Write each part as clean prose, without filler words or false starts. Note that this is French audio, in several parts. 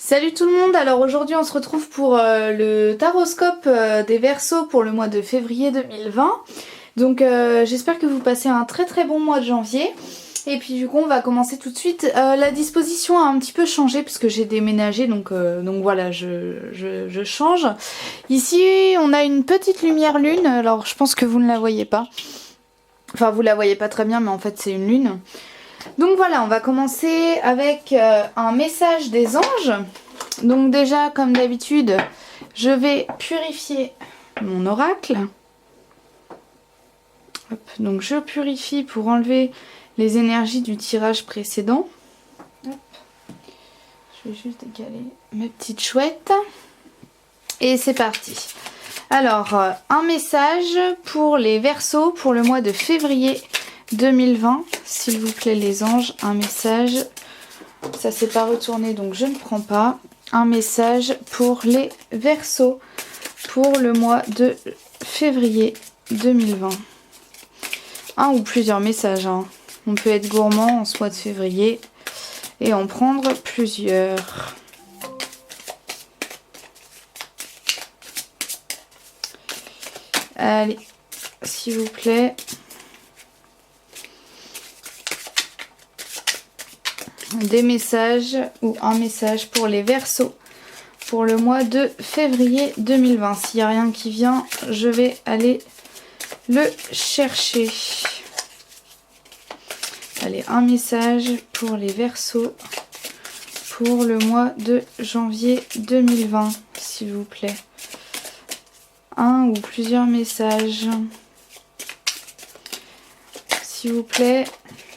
Salut tout le monde, alors aujourd'hui on se retrouve pour le taroscope des Verseaux pour le mois de février 2020. Donc j'espère que vous passez un très bon mois de janvier. Et puis du coup on va commencer tout de suite. La disposition a un petit peu changé parce que j'ai déménagé, donc voilà, je change. Ici on a une petite lumière lune, alors je pense que vous ne la voyez pas. Enfin vous la voyez pas très bien mais en fait c'est une lune. Donc voilà, on va commencer avec un message des anges. Donc déjà, comme d'habitude, je vais purifier mon oracle. Hop, donc je purifie pour enlever les énergies du tirage précédent. Hop. Je vais juste décaler mes petites chouettes. Et c'est parti. Alors, un message pour les Verseaux pour le mois de février 2020, s'il vous plaît les anges, un message, ça s'est pas retourné donc je ne prends pas, un message pour les Verseaux pour le mois de février 2020. Un ou plusieurs messages, hein. On peut être gourmand en ce mois de février et en prendre plusieurs. Allez, s'il vous plaît. Des messages ou un message pour les Verseaux pour le mois de février 2020. S'il n'y a rien qui vient, je vais aller le chercher. Allez, un message pour les Verseaux pour le mois de janvier 2020, s'il vous plaît. Un ou plusieurs messages. S'il vous plaît,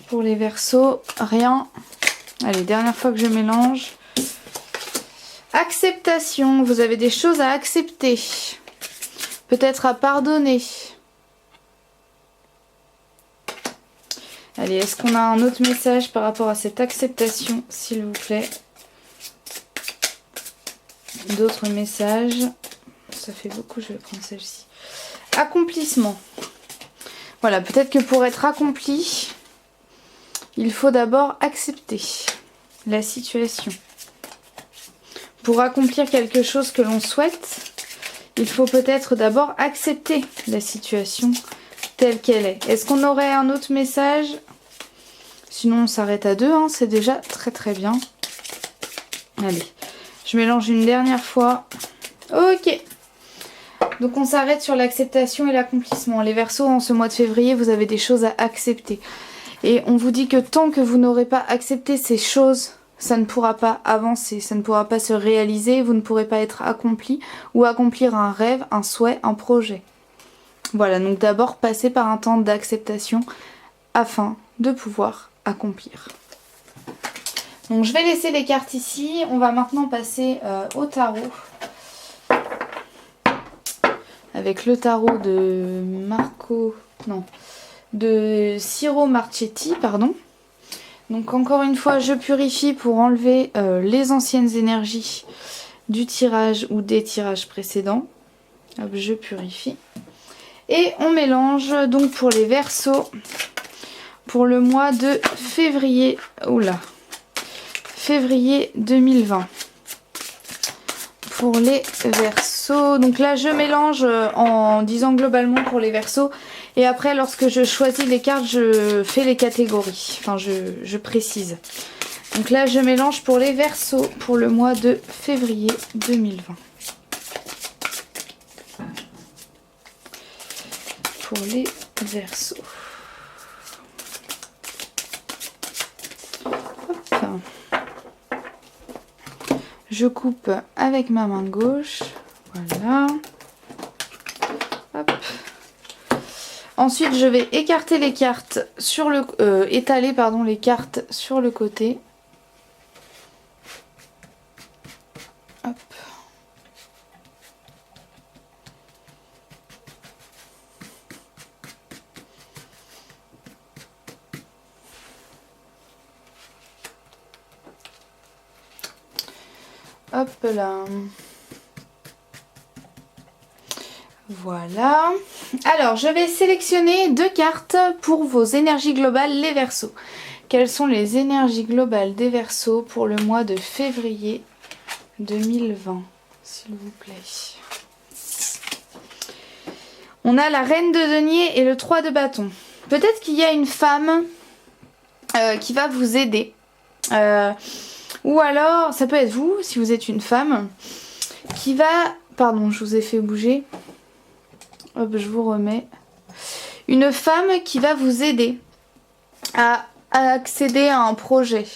pour les Verseaux, rien. Allez, dernière fois que je mélange. Acceptation, vous avez des choses à accepter. Peut-être à pardonner. Allez, est-ce qu'on a un autre message par rapport à cette acceptation, s'il vous plaît? D'autres messages. Ça fait beaucoup, je vais prendre celle-ci. Accomplissement. Voilà, peut-être que pour être accompli, il faut d'abord accepter la situation. Pour accomplir quelque chose que l'on souhaite, il faut peut-être d'abord accepter la situation telle qu'elle est. Est-ce qu'on aurait un autre message? Sinon on s'arrête à 2, hein, c'est déjà très bien. Allez, je mélange une dernière fois. Ok. Donc on s'arrête sur l'acceptation et l'accomplissement. Les Verseaux, en ce mois de février, vous avez des choses à accepter. Et on vous dit que tant que vous n'aurez pas accepté ces choses, ça ne pourra pas avancer, ça ne pourra pas se réaliser, vous ne pourrez pas être accompli ou accomplir un rêve, un souhait, un projet. Voilà, donc d'abord passer par un temps d'acceptation afin de pouvoir accomplir. Donc je vais laisser les cartes ici, on va maintenant passer au tarot. Avec le tarot de Ciro Marchetti, pardon. Donc encore une fois, je purifie pour enlever les anciennes énergies du tirage ou des tirages précédents. Hop, je purifie. Et on mélange donc pour les Verseaux pour le mois de février. Oula, février 2020. Pour les Verseaux. Donc là, je mélange en disant globalement pour les Verseaux. Et après, lorsque je choisis les cartes, je fais les catégories. Enfin, je précise. Donc là, je mélange pour les Verseaux pour le mois de février 2020. Pour les Verseaux. Hop. Je coupe avec ma main gauche. Voilà. Hop. Ensuite, je vais écarter les cartes sur le étaler pardon les cartes sur le côté. Hop. Hop là. Voilà. Alors, je vais sélectionner 2 cartes pour vos énergies globales, les Verseaux. Quelles sont les énergies globales des Verseaux pour le mois de février 2020, s'il vous plaît. On a la reine de denier et le 3 de bâton. Peut-être qu'il y a une femme qui va vous aider. Ou alors, ça peut être vous, si vous êtes une femme, qui va... Pardon, je vous ai fait bouger. Hop, je vous remets. Une femme qui va vous aider à accéder à un projet.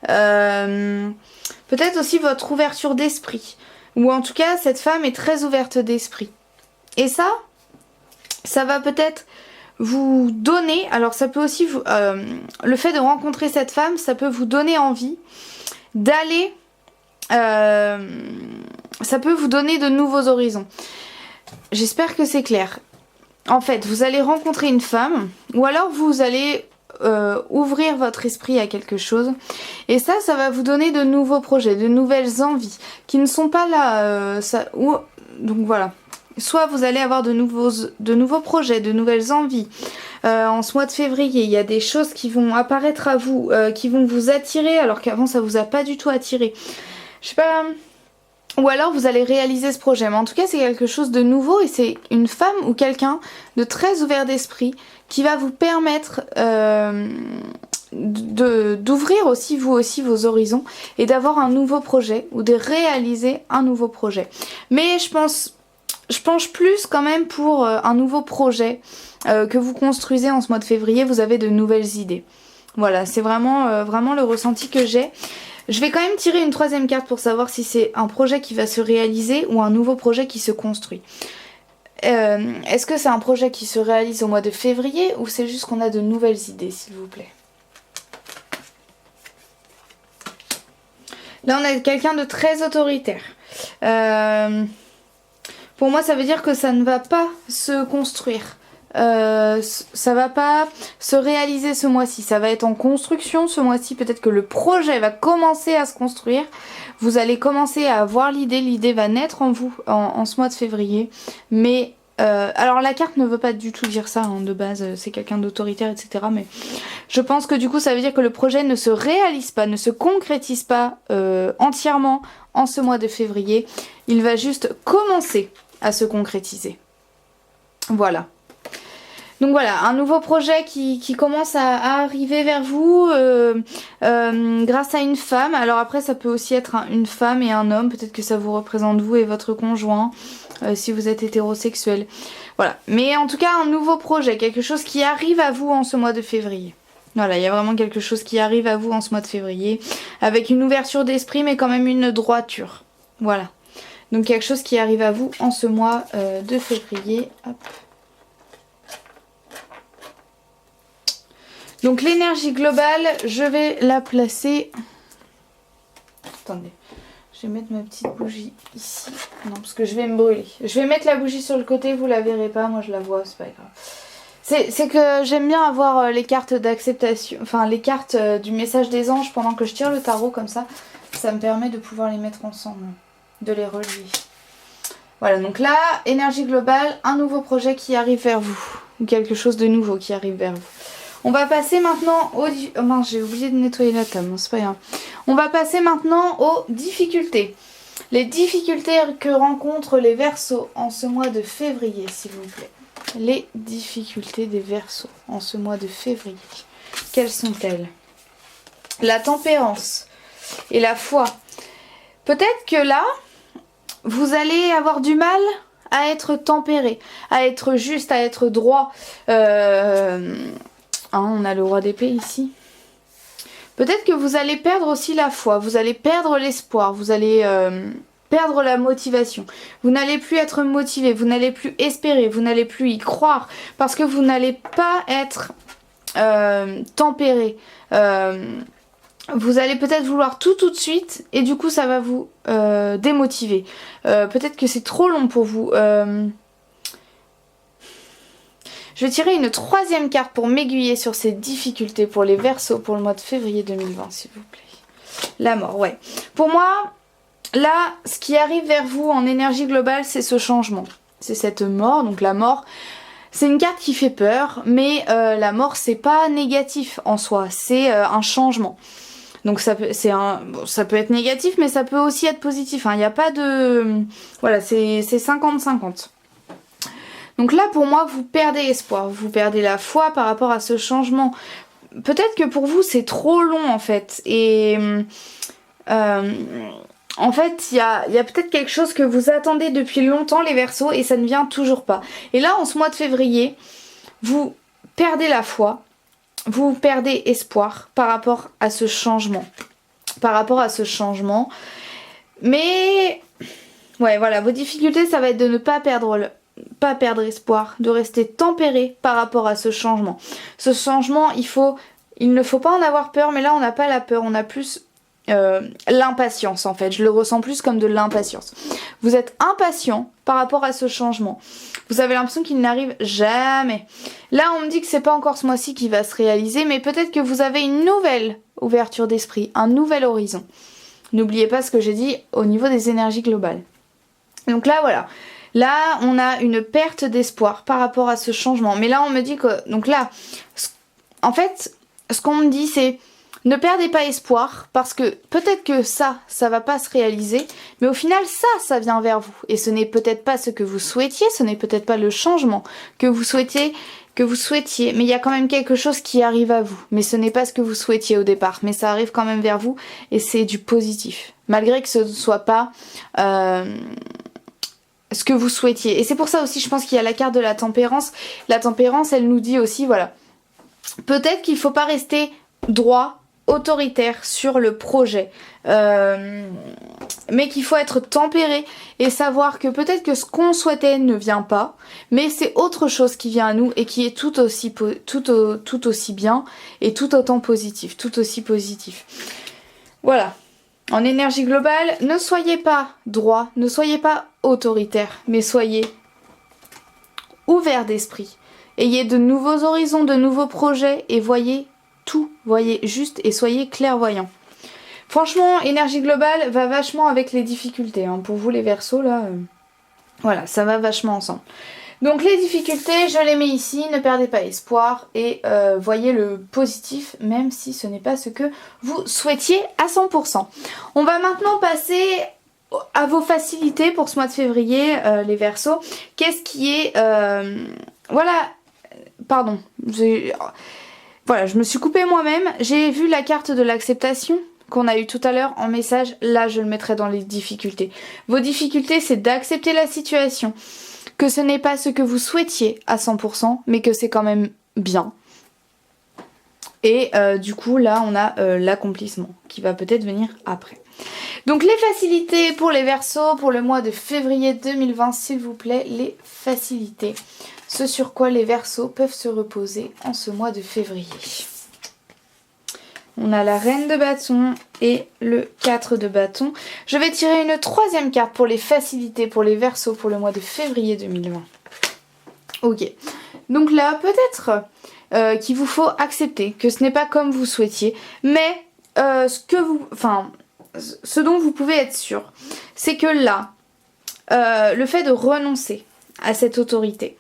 Peut-être aussi votre ouverture d'esprit. Ou en tout cas, cette femme est très ouverte d'esprit. Et ça va peut-être vous donner... Alors ça peut aussi vous... le fait de rencontrer cette femme, ça peut vous donner envie d'aller... ça peut vous donner de nouveaux horizons. J'espère que c'est clair. En fait, vous allez rencontrer une femme, ou alors vous allez ouvrir votre esprit à quelque chose. Et ça va vous donner de nouveaux projets, de nouvelles envies, qui ne sont pas là. Donc voilà. Soit vous allez avoir de nouveaux projets, de nouvelles envies. En ce mois de février, il y a des choses qui vont apparaître à vous, qui vont vous attirer, alors qu'avant ça vous a pas du tout attiré. Je sais pas... Ou alors vous allez réaliser ce projet. Mais en tout cas, c'est quelque chose de nouveau et c'est une femme ou quelqu'un de très ouvert d'esprit qui va vous permettre d'ouvrir aussi vous aussi vos horizons et d'avoir un nouveau projet ou de réaliser un nouveau projet. Mais je penche plus quand même pour un nouveau projet que vous construisez en ce mois de février. Vous avez de nouvelles idées. Voilà, c'est vraiment, vraiment le ressenti que j'ai. Je vais quand même tirer une troisième carte pour savoir si c'est un projet qui va se réaliser ou un nouveau projet qui se construit. Est-ce que c'est un projet qui se réalise au mois de février ou c'est juste qu'on a de nouvelles idées, s'il vous plaît? Là, on a quelqu'un de très autoritaire. Pour moi, ça veut dire que ça ne va pas se construire. Ça va pas se réaliser ce mois-ci, ça va être en construction ce mois-ci. Peut-être que le projet va commencer à se construire, vous allez commencer à avoir l'idée va naître en vous en ce mois de février. Mais alors la carte ne veut pas du tout dire ça hein, de base, c'est quelqu'un d'autoritaire etc. Mais je pense que du coup ça veut dire que le projet ne se réalise pas, ne se concrétise pas entièrement en ce mois de février. Il va juste commencer à se concrétiser. Voilà. Donc voilà, un nouveau projet qui commence à arriver vers vous grâce à une femme. Alors après ça peut aussi être une femme et un homme, peut-être que ça vous représente vous et votre conjoint si vous êtes hétérosexuel. Voilà, mais en tout cas un nouveau projet, quelque chose qui arrive à vous en ce mois de février. Voilà, il y a vraiment quelque chose qui arrive à vous en ce mois de février avec une ouverture d'esprit mais quand même une droiture. Voilà, donc quelque chose qui arrive à vous en ce mois de février. Hop. Donc l'énergie globale, je vais la placer... Attendez, je vais mettre ma petite bougie ici. Non, parce que je vais me brûler. Je vais mettre la bougie sur le côté, vous la verrez pas, moi je la vois, c'est pas grave. C'est que j'aime bien avoir les cartes d'acceptation, enfin les cartes du message des anges pendant que je tire le tarot comme ça. Ça me permet de pouvoir les mettre ensemble, de les relier. Voilà, donc là, énergie globale, un nouveau projet qui arrive vers vous. Ou quelque chose de nouveau qui arrive vers vous. On va passer maintenant aux... Oh mince, j'ai oublié de nettoyer la table, c'est pas grave. On va passer maintenant aux difficultés. Les difficultés que rencontrent les Verseaux en ce mois de février, s'il vous plaît. Les difficultés des Verseaux en ce mois de février. Quelles sont-elles? La tempérance et la foi. Peut-être que là, vous allez avoir du mal à être tempéré, à être juste, à être droit. On a le roi d'épée ici. Peut-être que vous allez perdre aussi la foi, vous allez perdre l'espoir, vous allez perdre la motivation. Vous n'allez plus être motivé, vous n'allez plus espérer, vous n'allez plus y croire parce que vous n'allez pas être tempéré. Vous allez peut-être vouloir tout de suite et du coup ça va vous démotiver. Peut-être que c'est trop long pour vous. Je vais tirer une troisième carte pour m'aiguiller sur ces difficultés pour les Verseaux pour le mois de février 2020, s'il vous plaît. La mort, ouais. Pour moi, là, ce qui arrive vers vous en énergie globale, c'est ce changement. C'est cette mort, donc la mort, c'est une carte qui fait peur, mais la mort, c'est pas négatif en soi, c'est un changement. Donc ça peut, ça peut être négatif, mais ça peut aussi être positif. Il n'y a pas de... Voilà, c'est 50-50. Donc là, pour moi, vous perdez espoir. Vous perdez la foi par rapport à ce changement. Peut-être que pour vous, c'est trop long, en fait. Et... en fait, il y a peut-être quelque chose que vous attendez depuis longtemps, les Verseaux, et ça ne vient toujours pas. Et là, en ce mois de février, vous perdez la foi, vous perdez espoir par rapport à ce changement. Mais, ouais, voilà, vos difficultés, ça va être de ne pas perdre espoir, de rester tempéré par rapport à ce changement. Ce changement, il ne faut pas en avoir peur, mais là, on n'a pas la peur, on a plus... l'impatience en fait, je le ressens plus comme de l'impatience. Vous êtes impatient par rapport à ce changement. Vous avez l'impression qu'il n'arrive jamais. Là on me dit que c'est pas encore ce mois-ci qui va se réaliser, mais peut-être que vous avez une nouvelle ouverture d'esprit, un nouvel horizon. N'oubliez pas ce que j'ai dit au niveau des énergies globales. Donc là voilà. Là on a une perte d'espoir par rapport à ce changement. Mais là on me dit que... Donc là, en fait, ce qu'on me dit c'est... Ne perdez pas espoir, parce que peut-être que ça va pas se réaliser, mais au final, ça vient vers vous. Et ce n'est peut-être pas ce que vous souhaitiez, ce n'est peut-être pas le changement que vous souhaitiez, mais il y a quand même quelque chose qui arrive à vous. Mais ce n'est pas ce que vous souhaitiez au départ, mais ça arrive quand même vers vous, et c'est du positif. Malgré que ce ne soit pas ce que vous souhaitiez. Et c'est pour ça aussi, je pense qu'il y a la carte de la tempérance. La tempérance, elle nous dit aussi, voilà, peut-être qu'il ne faut pas rester droit, autoritaire sur le projet, mais qu'il faut être tempéré et savoir que peut-être que ce qu'on souhaitait ne vient pas, mais c'est autre chose qui vient à nous et qui est tout aussi bien et tout autant positif, tout aussi positif. Voilà. En énergie globale, ne soyez pas droit, ne soyez pas autoritaire, mais soyez ouvert d'esprit. Ayez de nouveaux horizons, de nouveaux projets et voyez tout, voyez juste et soyez clairvoyants. Franchement, énergie globale va vachement avec les difficultés. Hein. Pour vous les Verseaux, là, voilà, ça va vachement ensemble. Donc les difficultés, je les mets ici, ne perdez pas espoir et voyez le positif, même si ce n'est pas ce que vous souhaitiez à 100%. On va maintenant passer à vos facilités pour ce mois de février, les Verseaux. Qu'est-ce qui est... voilà, pardon, voilà, je me suis coupée moi-même. J'ai vu la carte de l'acceptation qu'on a eu tout à l'heure en message. Là, je le mettrai dans les difficultés. Vos difficultés, c'est d'accepter la situation. Que ce n'est pas ce que vous souhaitiez à 100%, mais que c'est quand même bien. Et du coup, là, on a l'accomplissement qui va peut-être venir après. Donc, les facilités pour les Verseaux pour le mois de février 2020, s'il vous plaît, les facilités. Ce sur quoi les Verseaux peuvent se reposer en ce mois de février. On a la reine de bâton et le 4 de bâton. Je vais tirer une troisième carte pour les facilités pour les Verseaux pour le mois de février 2020. Ok. Donc là, peut-être qu'il vous faut accepter que ce n'est pas comme vous souhaitiez, mais ce dont vous pouvez être sûr, c'est que là, le fait de renoncer à cette autorité,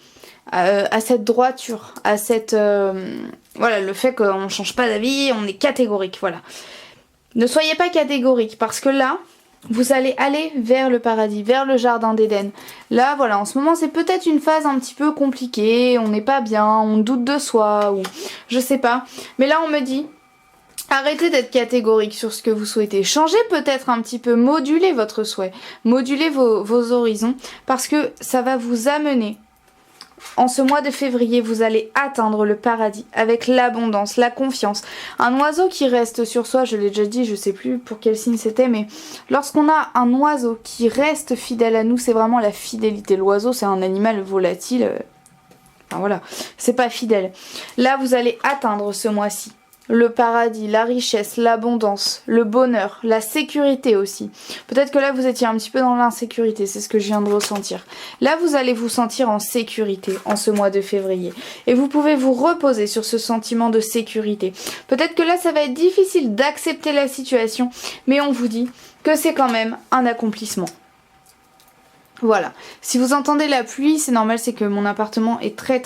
à cette droiture, à cette... voilà, le fait qu'on ne change pas d'avis, on est catégorique, voilà. Ne soyez pas catégorique, parce que là, vous allez aller vers le paradis, vers le jardin d'Éden. Là, voilà, en ce moment, c'est peut-être une phase un petit peu compliquée, on n'est pas bien, on doute de soi, ou je sais pas. Mais là, on me dit... Arrêtez d'être catégorique sur ce que vous souhaitez. Changez peut-être un petit peu, modulez votre souhait, modulez vos horizons, parce que ça va vous amener. En ce mois de février, vous allez atteindre le paradis avec l'abondance, la confiance. Un oiseau qui reste sur soi, je l'ai déjà dit, je sais plus pour quel signe c'était, mais lorsqu'on a un oiseau qui reste fidèle à nous, c'est vraiment la fidélité. L'oiseau, c'est un animal volatile. Enfin voilà, c'est pas fidèle. Là, vous allez atteindre ce mois-ci le paradis, la richesse, l'abondance, le bonheur, la sécurité aussi. Peut-être que là vous étiez un petit peu dans l'insécurité, c'est ce que je viens de ressentir. Là vous allez vous sentir en sécurité en ce mois de février. Et vous pouvez vous reposer sur ce sentiment de sécurité. Peut-être que là ça va être difficile d'accepter la situation, mais on vous dit que c'est quand même un accomplissement. Voilà, si vous entendez la pluie, c'est normal, c'est que mon appartement est très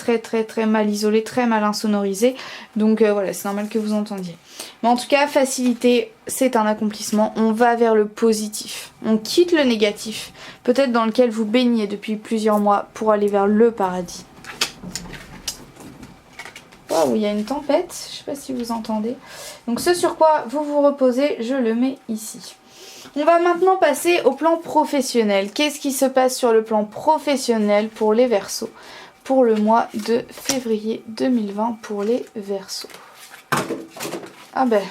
mal isolé, très mal insonorisé. Donc voilà, c'est normal que vous entendiez. Mais en tout cas, facilité, c'est un accomplissement. On va vers le positif. On quitte le négatif, peut-être dans lequel vous baignez depuis plusieurs mois, pour aller vers le paradis. Waouh, il y a une tempête, je ne sais pas si vous entendez. Donc ce sur quoi vous vous reposez, je le mets ici. On va maintenant passer au plan professionnel. Qu'est-ce qui se passe sur le plan professionnel pour les Verseaux pour le mois de février 2020 pour les Verseaux? Ah ben,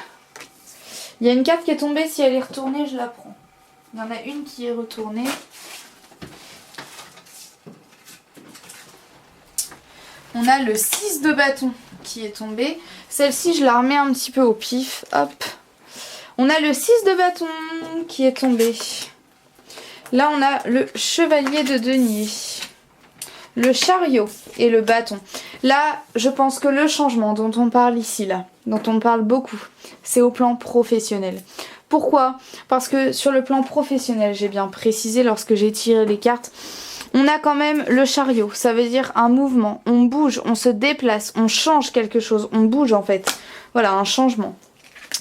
il y a une carte qui est tombée, si elle est retournée, je la prends. Il y en a une qui est retournée. On a le 6 de bâton qui est tombé. Celle-ci, je la remets un petit peu au pif. Hop. On a le 6 de bâton qui est tombé. Là, on a le chevalier de denier. Le chariot et le bâton. Là, je pense que le changement dont on parle ici, là, dont on parle beaucoup, c'est au plan professionnel. Pourquoi? Parce que sur le plan professionnel, j'ai bien précisé lorsque j'ai tiré les cartes, on a quand même le chariot. Ça veut dire un mouvement. On bouge, on se déplace, on change quelque chose. On bouge en fait. Voilà, un changement.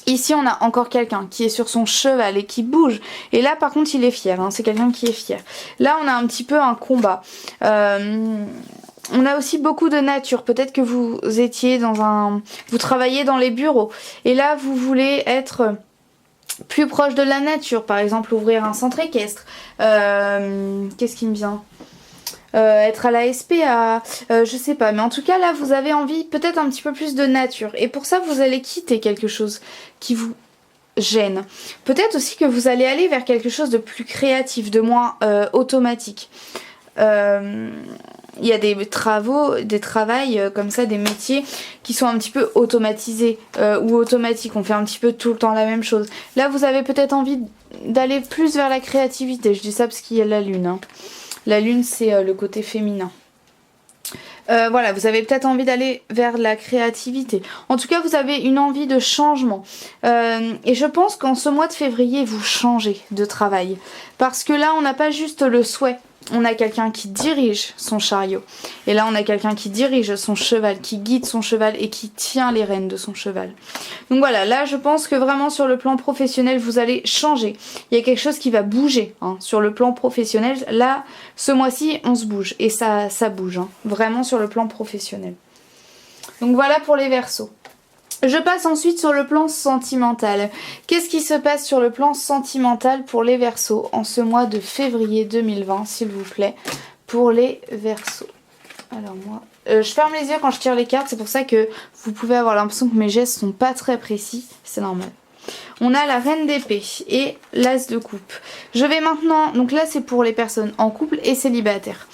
Ici, on a encore quelqu'un qui est sur son cheval et qui bouge. Et là, par contre, il est fier. Hein. C'est quelqu'un qui est fier. Là, on a un petit peu un combat. On a aussi beaucoup de nature. Peut-être que vous étiez dans un... Vous travaillez dans les bureaux. Et là, vous voulez être plus proche de la nature. Par exemple, ouvrir un centre équestre. Qu'est-ce qui me vient ? Être à la SPA, je sais pas, mais en tout cas là vous avez envie peut-être un petit peu plus de nature et pour ça vous allez quitter quelque chose qui vous gêne. Peut-être aussi que vous allez aller vers quelque chose de plus créatif, de moins automatique. Il y a des travails comme ça, des métiers qui sont un petit peu automatisés ou automatiques. On fait un petit peu tout le temps la même chose. Là vous avez peut-être envie d'aller plus vers la créativité. Je dis ça parce qu'il y a la lune. Hein. La lune, c'est le côté féminin. Voilà, vous avez peut-être envie d'aller vers la créativité. En tout cas, vous avez une envie de changement. Et je pense qu'en ce mois de février, vous changez de travail. Parce que là, on n'a pas juste le souhait. On a quelqu'un qui dirige son chariot. Et là, on a quelqu'un qui dirige son cheval, qui guide son cheval et qui tient les rênes de son cheval. Donc voilà, là, je pense que vraiment sur le plan professionnel, vous allez changer. Il y a quelque chose qui va bouger hein, sur le plan professionnel. Là, ce mois-ci, on se bouge. Et ça bouge, hein, vraiment sur le plan professionnel. Donc voilà pour les Verseaux. Je passe ensuite sur le plan sentimental. Qu'est-ce qui se passe sur le plan sentimental pour les Verseaux en ce mois de février 2020, s'il vous plaît, pour les Verseaux? Alors moi, je ferme les yeux quand je tire les cartes, c'est pour ça que vous pouvez avoir l'impression que mes gestes sont pas très précis, c'est normal. On a la reine d'épée et l'as de coupe. Je vais maintenant, donc là c'est pour les personnes en couple et célibataires.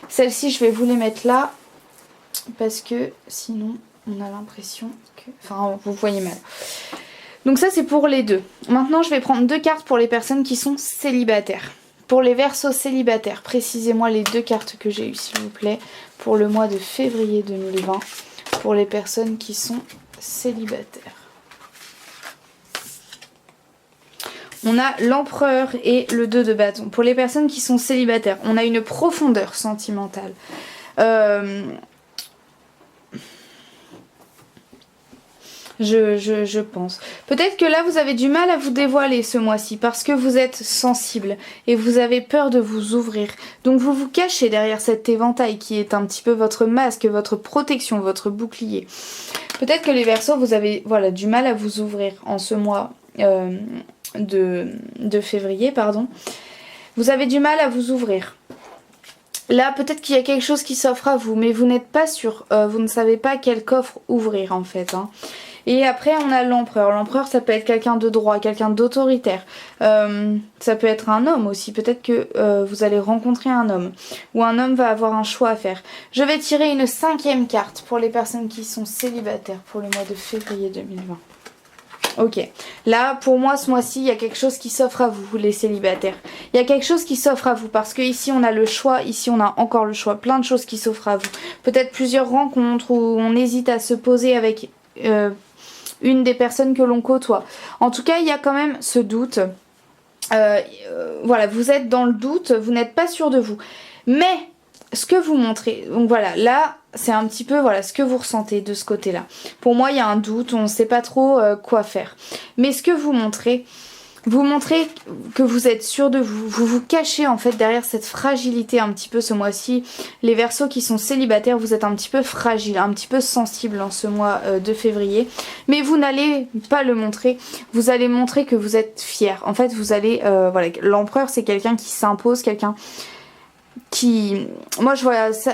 Celles-ci je vais vous les mettre là, parce que sinon on a l'impression que... Enfin, vous voyez mal. Donc ça, c'est pour les deux. Maintenant, je vais prendre deux cartes pour les personnes qui sont célibataires. Pour les Verseaux célibataires, précisez-moi les deux cartes que j'ai eues, s'il vous plaît, pour le mois de février 2020, pour les personnes qui sont célibataires. On a l'empereur et le 2 de bâton. Pour les personnes qui sont célibataires, on a une profondeur sentimentale. Je pense. Peut-être que là vous avez du mal à vous dévoiler ce mois-ci parce que vous êtes sensible et vous avez peur de vous ouvrir. Donc vous vous cachez derrière cet éventail qui est un petit peu votre masque, votre protection, votre bouclier. Peut-être que les Verseaux vous avez du mal à vous ouvrir en ce mois de février, pardon. Vous avez du mal à vous ouvrir. Là, peut-être qu'il y a quelque chose qui s'offre à vous, mais vous n'êtes pas sûr. Vous ne savez pas quel coffre ouvrir en fait. Hein. Et après, on a l'empereur. L'empereur, ça peut être quelqu'un de droit, quelqu'un d'autoritaire. Ça peut être un homme aussi. Peut-être que vous allez rencontrer un homme. Ou un homme va avoir un choix à faire. Je vais tirer une 5e carte pour les personnes qui sont célibataires pour le mois de février 2020. Ok, là pour moi ce mois-ci il y a quelque chose qui s'offre à vous les célibataires. Il y a quelque chose qui s'offre à vous parce que ici on a le choix, ici on a encore le choix, plein de choses qui s'offrent à vous. Peut-être plusieurs rencontres où on hésite à se poser avec une des personnes que l'on côtoie. En tout cas il y a quand même ce doute. Voilà, vous êtes dans le doute, vous n'êtes pas sûr de vous. Mais ce que vous montrez. Donc voilà, là c'est un petit peu voilà ce que vous ressentez de ce côté-là. Pour moi il y a un doute, on ne sait pas trop quoi faire. Mais ce que vous montrez que vous êtes sûr de vous. Vous vous cachez en fait derrière cette fragilité un petit peu ce mois-ci. Les Verseaux qui sont célibataires, vous êtes un petit peu fragile, un petit peu sensible en ce mois de février. Mais vous n'allez pas le montrer. Vous allez montrer que vous êtes fier. En fait, vous allez... voilà, l'empereur, c'est quelqu'un qui s'impose, quelqu'un qui... Moi, je vois ça...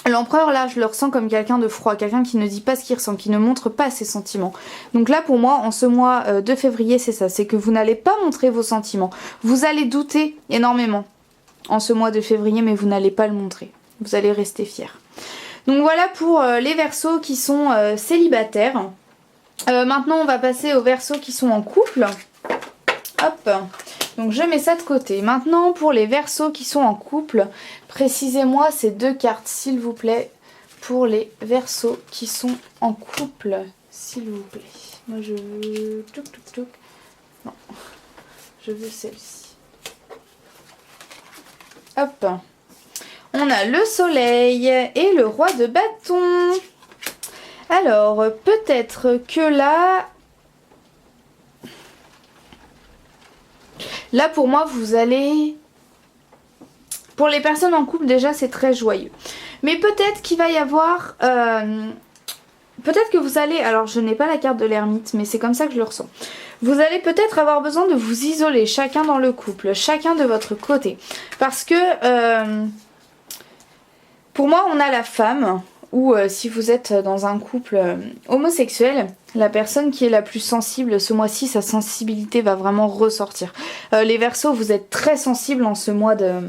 L'empereur là je le ressens comme quelqu'un de froid, quelqu'un qui ne dit pas ce qu'il ressent, qui ne montre pas ses sentiments. Donc là pour moi en ce mois de février c'est ça, c'est que vous n'allez pas montrer vos sentiments. Vous allez douter énormément en ce mois de février mais vous n'allez pas le montrer. Vous allez rester fier. Donc voilà pour les Verseaux qui sont célibataires. Maintenant on va passer aux Verseaux qui sont en couple. Hop. Donc je mets ça de côté. Maintenant pour les Verseaux qui sont en couple, précisez-moi ces deux cartes s'il vous plaît. Pour les Verseaux qui sont en couple, s'il vous plaît. Moi je veux... Non, je veux celle-ci. Hop. On a le soleil et le roi de bâton. Alors peut-être que là... Là pour moi vous allez... Pour les personnes en couple déjà c'est très joyeux. Mais peut-être qu'il va y avoir... peut-être que vous allez... Alors je n'ai pas la carte de l'ermite mais c'est comme ça que je le ressens. Vous allez peut-être avoir besoin de vous isoler chacun dans le couple, chacun de votre côté. Parce que pour moi on a la femme... Ou si vous êtes dans un couple homosexuel, la personne qui est la plus sensible ce mois-ci, sa sensibilité va vraiment ressortir. Les Verseaux, vous êtes très sensibles en ce mois de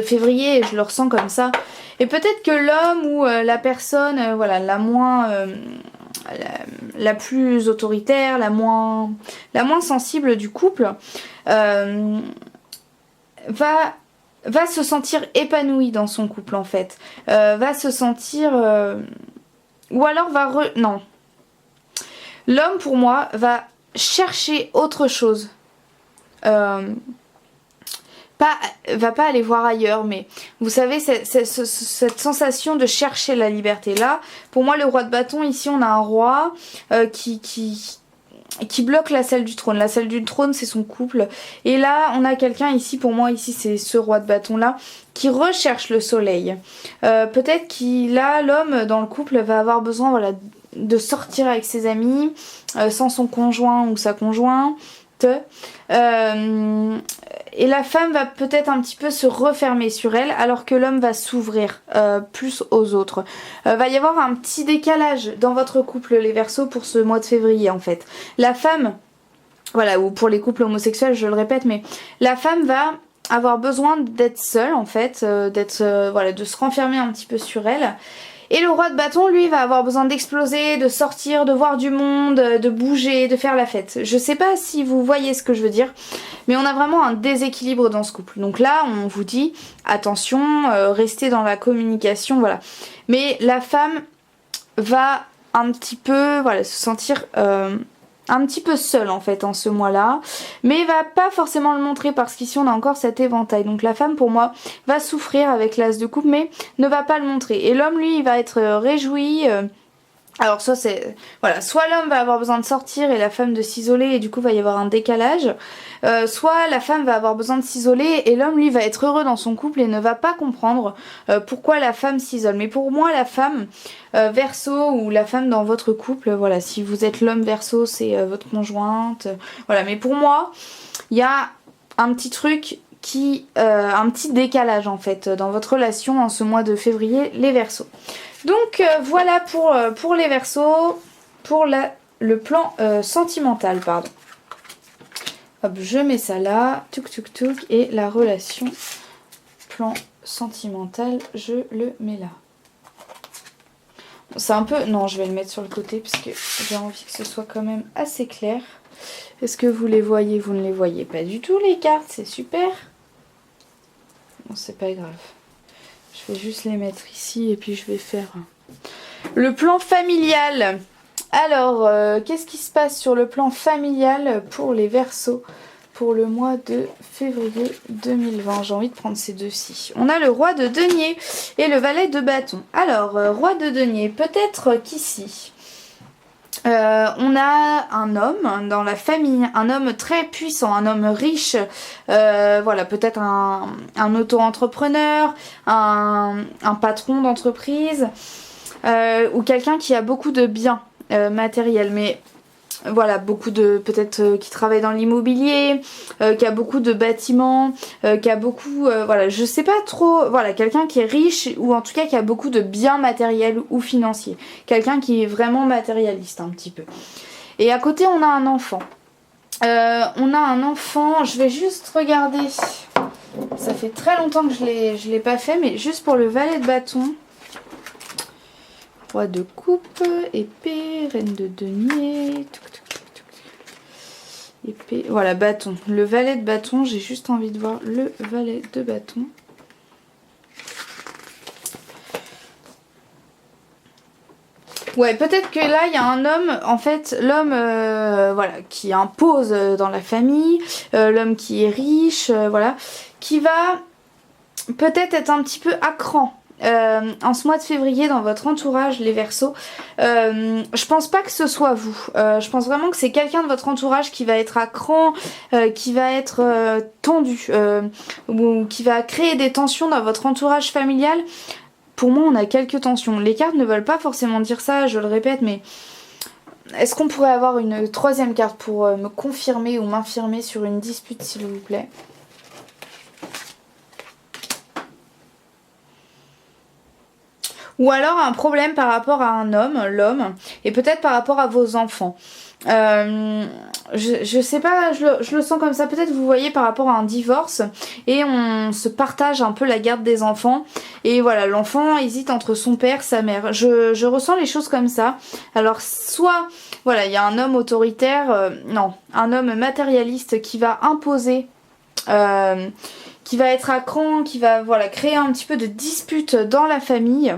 février et je le ressens comme ça. Et peut-être que l'homme ou la personne voilà, la moins... la plus autoritaire, la moins sensible du couple va se sentir épanoui dans son couple en fait. Va se sentir... ou alors non. L'homme pour moi va chercher autre chose. Va pas aller voir ailleurs, mais vous savez cette sensation de chercher la liberté. Là, pour moi le roi de bâton, ici on a un roi qui bloque la salle du trône. La salle du trône c'est son couple et là on a quelqu'un ici, pour moi ici c'est ce roi de bâton là qui recherche le soleil. Peut-être qu'il là l'homme dans le couple va avoir besoin voilà, de sortir avec ses amis sans son conjoint ou sa conjointe. Et la femme va peut-être un petit peu se refermer sur elle alors que l'homme va s'ouvrir plus aux autres. Va y avoir un petit décalage dans votre couple les Verseaux pour ce mois de février en fait. La femme, voilà, ou pour les couples homosexuels je le répète, mais la femme va avoir besoin d'être seule en fait, voilà, de se renfermer un petit peu sur elle. Et le roi de bâton, lui, va avoir besoin d'exploser, de sortir, de voir du monde, de bouger, de faire la fête. Je sais pas si vous voyez ce que je veux dire, mais on a vraiment un déséquilibre dans ce couple. Donc là, on vous dit, attention, restez dans la communication, voilà. Mais la femme va un petit peu, voilà, se sentir... un petit peu seule en fait en ce mois-là, mais va pas forcément le montrer parce qu'ici on a encore cet éventail. Donc la femme pour moi va souffrir avec l'as de coupe mais ne va pas le montrer. Et l'homme lui il va être réjoui. Alors soit c'est voilà, soit l'homme va avoir besoin de sortir et la femme de s'isoler et du coup va y avoir un décalage. Soit la femme va avoir besoin de s'isoler et l'homme lui va être heureux dans son couple et ne va pas comprendre pourquoi la femme s'isole. Mais pour moi la femme Verseau ou la femme dans votre couple, voilà, si vous êtes l'homme Verseau c'est votre conjointe, voilà. Mais pour moi il y a un petit truc qui un petit décalage en fait dans votre relation en ce mois de février les Verseaux. Donc voilà pour les Verseaux, pour le plan sentimental, pardon. Hop, je mets ça là, touk touk touk, et la relation plan sentimental, je le mets là. C'est un peu... Non, je vais le mettre sur le côté parce que j'ai envie que ce soit quand même assez clair. Est-ce que vous les voyez? Vous ne les voyez pas du tout les cartes, c'est super. Bon, c'est pas grave. Je vais juste les mettre ici et puis je vais faire le plan familial. Alors, qu'est-ce qui se passe sur le plan familial pour les Verseaux pour le mois de février 2020. J'ai envie de prendre ces deux-ci. On a le roi de denier et le valet de bâton. Alors, roi de denier, peut-être qu'ici, on a un homme dans la famille, un homme très puissant, un homme riche, voilà, peut-être un auto-entrepreneur, un patron d'entreprise, ou quelqu'un qui a beaucoup de biens matériels, mais voilà, beaucoup de, peut-être qui travaille dans l'immobilier, qui a beaucoup de bâtiments, qui a beaucoup, voilà, je sais pas trop, voilà, quelqu'un qui est riche ou en tout cas qui a beaucoup de biens matériels ou financiers. Quelqu'un qui est vraiment matérialiste un petit peu. Et à côté, on a un enfant. Je vais juste regarder, ça fait très longtemps que je l'ai pas fait, mais juste pour le valet de bâton. Roi de coupe, épée, reine de denier, épée, voilà, bâton. Le valet de bâton, j'ai juste envie de voir le valet de bâton. Ouais, peut-être que là, il y a un homme, en fait, l'homme voilà, qui impose dans la famille, l'homme qui est riche, voilà, qui va peut-être être un petit peu à cran. En ce mois de février dans votre entourage les Verseaux, je pense pas que ce soit vous, je pense vraiment que c'est quelqu'un de votre entourage qui va être à cran, qui va être tendu, ou qui va créer des tensions dans votre entourage familial. Pour moi on a quelques tensions, les cartes ne veulent pas forcément dire ça, je le répète, mais est-ce qu'on pourrait avoir une troisième carte pour me confirmer ou m'infirmer sur une dispute s'il vous plaît? Ou alors un problème par rapport à un homme, l'homme, et peut-être par rapport à vos enfants. Je sais pas, je le sens comme ça. Peut-être vous voyez par rapport à un divorce et on se partage un peu la garde des enfants. Et voilà, l'enfant hésite entre son père, sa mère. Je ressens les choses comme ça. Alors soit, voilà, il y a un homme autoritaire, non, un homme matérialiste qui va imposer... qui va être à cran, qui va voilà, créer un petit peu de dispute dans la famille.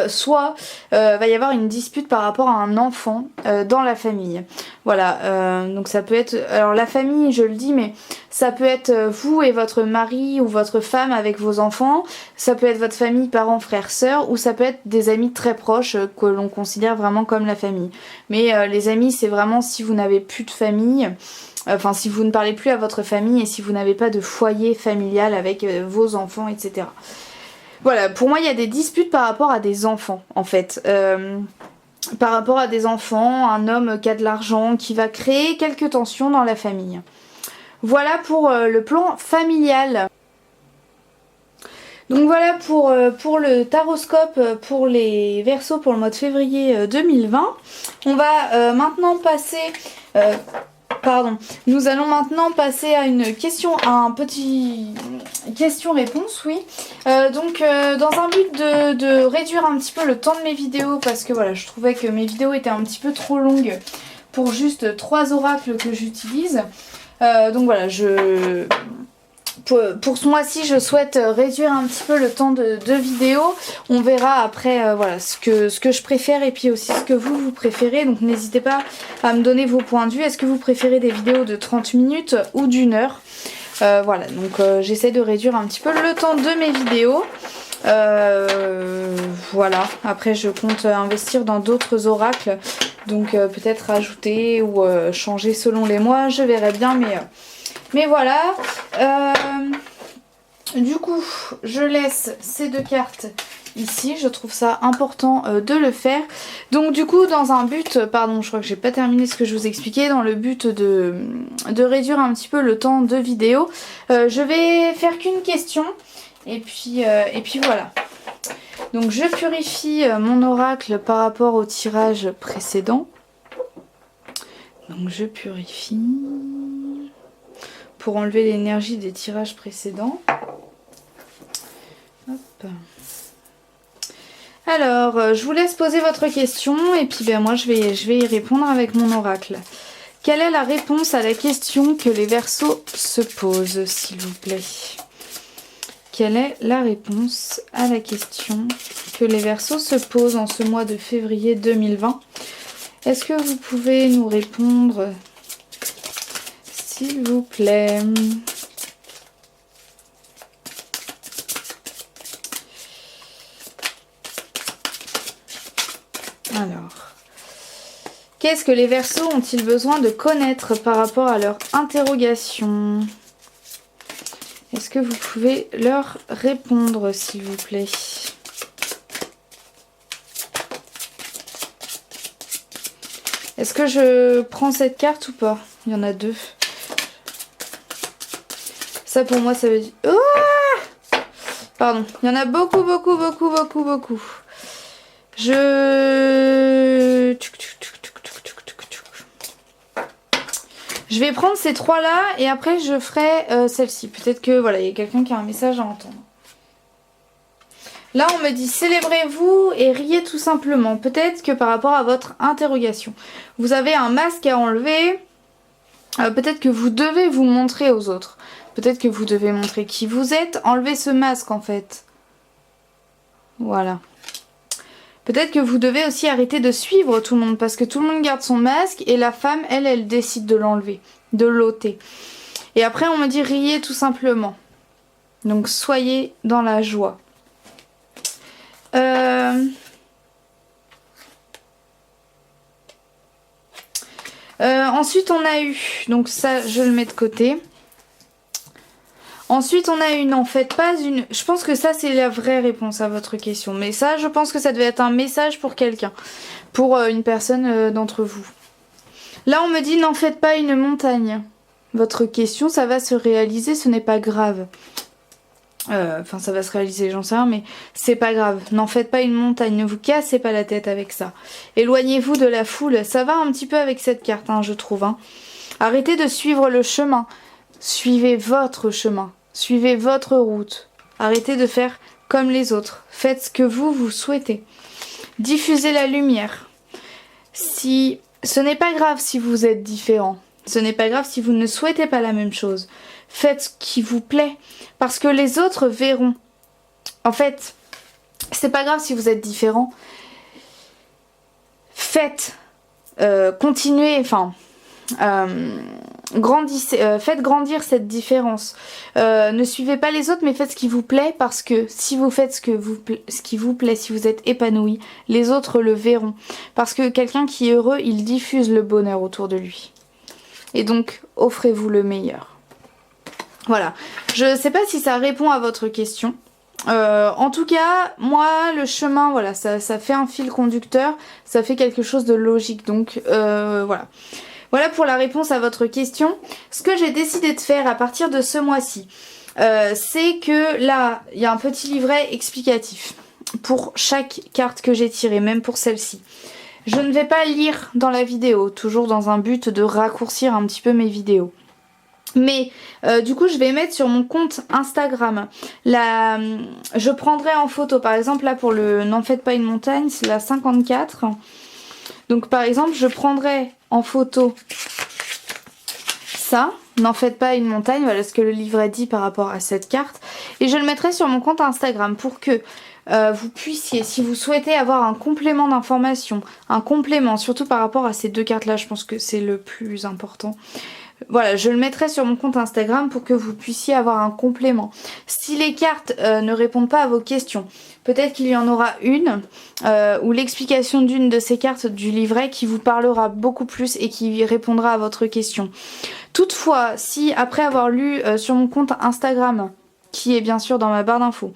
Soit va y avoir une dispute par rapport à un enfant dans la famille. Voilà, donc ça peut être... Alors la famille, je le dis, mais ça peut être vous et votre mari ou votre femme avec vos enfants. Ça peut être votre famille, parents, frères, sœurs. Ou ça peut être des amis très proches que l'on considère vraiment comme la famille. Mais les amis, c'est vraiment si vous n'avez plus de famille... Enfin, si vous ne parlez plus à votre famille et si vous n'avez pas de foyer familial avec vos enfants, etc. Voilà, pour moi, il y a des disputes par rapport à des enfants, en fait. Par rapport à des enfants, un homme qui a de l'argent, qui va créer quelques tensions dans la famille. Voilà pour le plan familial. Donc voilà pour le taroscope pour les Verseaux pour le mois de février 2020. On va maintenant passer... nous allons maintenant passer à une question, à un petit question-réponse, oui. Dans un but de réduire un petit peu le temps de mes vidéos, parce que voilà, je trouvais que mes vidéos étaient un petit peu trop longues pour juste 3 oracles que j'utilise. Donc voilà, pour ce mois-ci, je souhaite réduire un petit peu le temps de vidéo. On verra après voilà, ce que je préfère et puis aussi ce que vous préférez. Donc n'hésitez pas à me donner vos points de vue. Est-ce que vous préférez des vidéos de 30 minutes ou d'1 heure? Voilà, donc j'essaie de réduire un petit peu le temps de mes vidéos. Voilà, après je compte investir dans d'autres oracles. Donc peut-être rajouter ou changer selon les mois. Je verrai bien, mais voilà, du coup je laisse ces 2 cartes ici, je trouve ça important de le faire. Donc du coup dans un but, pardon je crois que j'ai pas terminé ce que je vous expliquais, dans le but de réduire un petit peu le temps de vidéo, je vais faire qu'une question et puis voilà. Donc je purifie mon oracle par rapport au tirage précédent. Donc je purifie... pour enlever l'énergie des tirages précédents. Hop. Alors, je vous laisse poser votre question et puis ben, moi je vais y répondre avec mon oracle. Quelle est la réponse à la question que les Verseaux se posent, s'il vous plaît? Quelle est la réponse à la question que les Verseaux se posent en ce mois de février 2020? Est-ce que vous pouvez nous répondre, s'il vous plaît. Alors, qu'est-ce que les Verseaux ont-ils besoin de connaître par rapport à leur interrogation? Est-ce que vous pouvez leur répondre, s'il vous plaît? Est-ce que je prends cette carte ou pas? Il y en a deux. Ça pour moi ça veut dire... Oh, pardon. Il y en a beaucoup. Je vais prendre ces trois là et après je ferai celle-ci. Peut-être que voilà, il y a quelqu'un qui a un message à entendre. Là, on me dit célébrez-vous et riez tout simplement. Peut-être que par rapport à votre interrogation, vous avez un masque à enlever. Peut-être que vous devez vous montrer aux autres. Peut-être que vous devez montrer qui vous êtes. Enlevez ce masque en fait. Voilà. Peut-être que vous devez aussi arrêter de suivre tout le monde parce que tout le monde garde son masque et la femme, elle décide de l'enlever, de l'ôter. Et après, on me dit riez tout simplement. Donc, soyez dans la joie. Ensuite on a eu, donc ça je le mets de côté. Ensuite on a une, en fait pas une, je pense que ça c'est la vraie réponse à votre question. Mais ça je pense que ça devait être un message pour quelqu'un, pour une personne d'entre vous. Là on me dit n'en faites pas une montagne. Votre question ça va se réaliser, ce n'est pas grave. Enfin ça va se réaliser, j'en sais rien, mais c'est pas grave. N'en faites pas une montagne, ne vous cassez pas la tête avec ça. Éloignez-vous de la foule, ça va un petit peu avec cette carte, hein, je trouve. Hein. Arrêtez de suivre le chemin. Suivez votre chemin, suivez votre route. Arrêtez de faire comme les autres. Faites ce que vous souhaitez. Diffusez la lumière. Si ce n'est pas grave si vous êtes différent. Ce n'est pas grave si vous ne souhaitez pas la même chose. Faites ce qui vous plaît. Parce que les autres verront. En fait, c'est pas grave si vous êtes différent. Faites, continuez, enfin, grandissez, faites grandir cette différence. Ne suivez pas les autres, mais faites ce qui vous plaît. Parce que si vous faites ce qui vous plaît, si vous êtes épanoui, les autres le verront. Parce que quelqu'un qui est heureux, il diffuse le bonheur autour de lui. Et donc, offrez-vous le meilleur. Voilà, je sais pas si ça répond à votre question. En tout cas, moi, le chemin, voilà, ça fait un fil conducteur, ça fait quelque chose de logique. Donc, voilà. Voilà pour la réponse à votre question. Ce que j'ai décidé de faire à partir de ce mois-ci, c'est que là, il y a un petit livret explicatif pour chaque carte que j'ai tirée, même pour celle-ci. Je ne vais pas lire dans la vidéo, toujours dans un but de raccourcir un petit peu mes vidéos. Mais du coup je vais mettre sur mon compte Instagram, je prendrai en photo, par exemple là pour le n'en faites pas une montagne, c'est la 54. Donc par exemple je prendrai en photo ça, n'en faites pas une montagne, voilà ce que le livret dit par rapport à cette carte. Et je le mettrai sur mon compte Instagram pour que vous puissiez, si vous souhaitez avoir un complément d'information, un complément, surtout par rapport à ces deux cartes là, je pense que c'est le plus important. Voilà, je le mettrai sur mon compte Instagram pour que vous puissiez avoir un complément. Si les cartes ne répondent pas à vos questions, peut-être qu'il y en aura une ou l'explication d'une de ces cartes du livret qui vous parlera beaucoup plus et qui répondra à votre question. Toutefois, si après avoir lu sur mon compte Instagram, qui est bien sûr dans ma barre d'infos,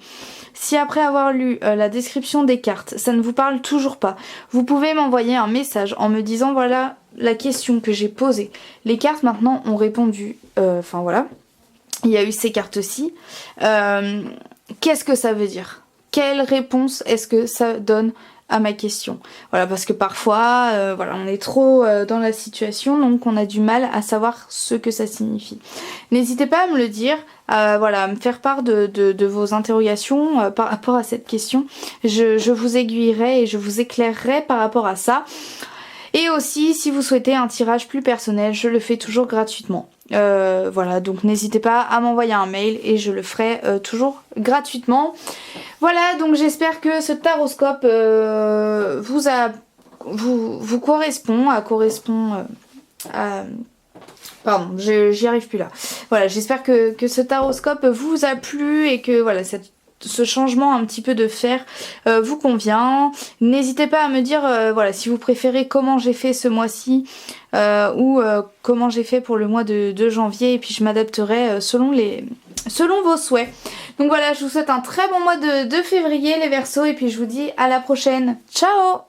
si après avoir lu la description des cartes, ça ne vous parle toujours pas, vous pouvez m'envoyer un message en me disant voilà la question que j'ai posée. Les cartes maintenant ont répondu, enfin voilà, il y a eu ces cartes-ci. Qu'est-ce que ça veut dire? Quelle réponse est-ce que ça donne à ma question? Voilà, parce que parfois, voilà, on est trop dans la situation, donc on a du mal à savoir ce que ça signifie. N'hésitez pas à me le dire, voilà, à me faire part de vos interrogations par rapport à cette question. Je vous aiguillerai et je vous éclairerai par rapport à ça. Et aussi, si vous souhaitez un tirage plus personnel, je le fais toujours gratuitement. Voilà, donc n'hésitez pas à m'envoyer un mail et je le ferai toujours gratuitement. Voilà, donc j'espère que ce taroscope vous correspond à Pardon, j'y arrive plus là. Voilà, j'espère que ce taroscope vous a plu et que voilà, ce changement un petit peu de fer vous convient. N'hésitez pas à me dire voilà, si vous préférez comment j'ai fait ce mois-ci ou comment j'ai fait pour le mois de janvier, et puis je m'adapterai selon vos souhaits. Donc voilà, je vous souhaite un très bon mois de février les Verseaux, et puis je vous dis à la prochaine. Ciao!